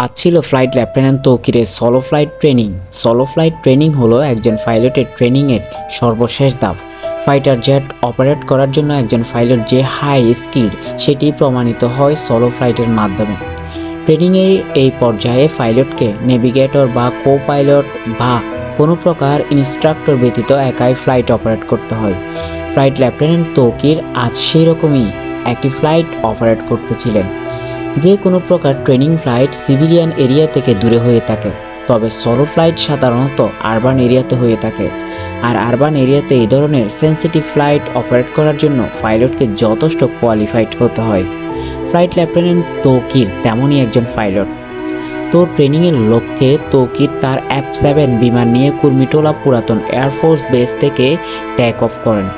আজ ছিল flight lieutenant তৌকিরের solo flight training. Solo flight training হলো একজন পাইলটের ট্রেনিংয়ের সর্বশেষ ধাপ। ফাইটার জেট অপারেট করার জন্য একজন পাইলট যে হাই স্কিল্ড সেটি প্রমাণিত হয় সোলো ফ্লাইটের মাধ্যমে। ট্রেনিংয়ের এই পর্যায়ে পাইলটকে নেভিগেটর বা কো পাইলট বা কোনো প্রকার ইনস্ট্রাক্টর ব্যতীত একাই ফ্লাইট অপারেট করতে হয়। ফ্লাইট লেফটেন্যান্ট তৌকির আজ সেই রকমই একটি ফ্লাইট অপারেট করতেছিলেন। যে কোনো প্রকার ট্রেনিং ফ্লাইট সিভিলিয়ান এরিয়া থেকে দূরে হয়ে থাকে, তবে সোলো ফ্লাইট সাধারণত আরবান এরিয়াতে হয়ে থাকে। আর আরবান এরিয়াতে এই ধরনের সেন্সিটিভ ফ্লাইট অপারেট করার জন্য পাইলটকে যথেষ্ট কোয়ালিফাইড হতে হয়। ফ্লাইট লেফটেন্যান্ট তৌকির তেমনই একজন পাইলট। তো ট্রেনিংয়ের লক্ষ্যে তৌকির তার F-7 বিমান নিয়ে কুর্মিটোলা পুরাতন এয়ারফোর্স বেস থেকে টেক অফ করেন।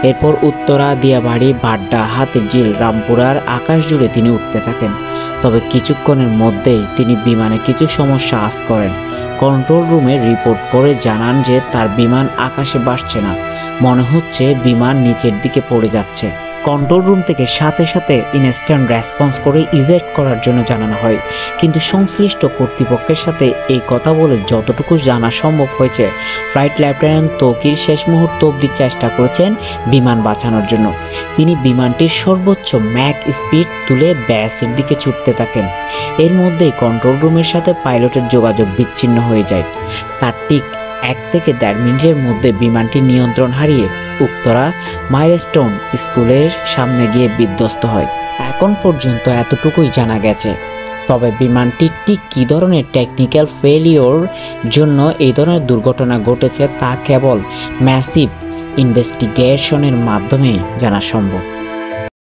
এরপর উত্তরা, দিয়াবাড়ি, বাড্ডা, হাতিরঝিল, রামপুরার আকাশ জুড়ে তিনি উঠতে থাকেন। তবে কিছুক্ষণের মধ্যেই তিনি বিমানে কিছু সমস্যা আঁচ করেন। কন্ট্রোল রুমে রিপোর্ট করে জানান যে তার বিমান আকাশে ভাসছে না, মনে হচ্ছে বিমান নিচের দিকে পড়ে যাচ্ছে। কন্ট্রোল রুম থেকে সাথে সাথে ইনস্ট্যান্ট রেসপন্স করে ইজেক্ট করার জন্য জানানো হয়, কিন্তু সংশ্লিষ্ট কর্তৃপক্ষের সাথে এই কথা বলে যতটুকু জানা সম্ভব হয়েছে, ফ্লাইট লেফটেন্যান্ট তৌকির শেষ মুহূর্ত অবধি চেষ্টা করেছেন বিমান বাঁচানোর জন্য। তিনি বিমানটির সর্বোচ্চ ম্যাক স্পিড তুলে ব্যাসের দিকে ছুটতে থাকেন। এর মধ্যেই কন্ট্রোল রুমের সাথে পাইলটের যোগাযোগ বিচ্ছিন্ন হয়ে যায়। তার ঠিক 1 থেকে 1.5 মিনিটের মধ্যে বিমানটি নিয়ন্ত্রণ হারিয়ে উত্তরা মাইলস্টোন স্কুলের সামনে গিয়ে বিধ্বস্ত হয়। এখন পর্যন্ত এতটুকুই জানা গেছে। তবে বিমানটি ঠিক কী ধরনের টেকনিক্যাল ফেলিওর জন্য এই ধরনের দুর্ঘটনা ঘটেছে তা কেবল ম্যাসিভ ইনভেস্টিগেশনের মাধ্যমেই জানা সম্ভব।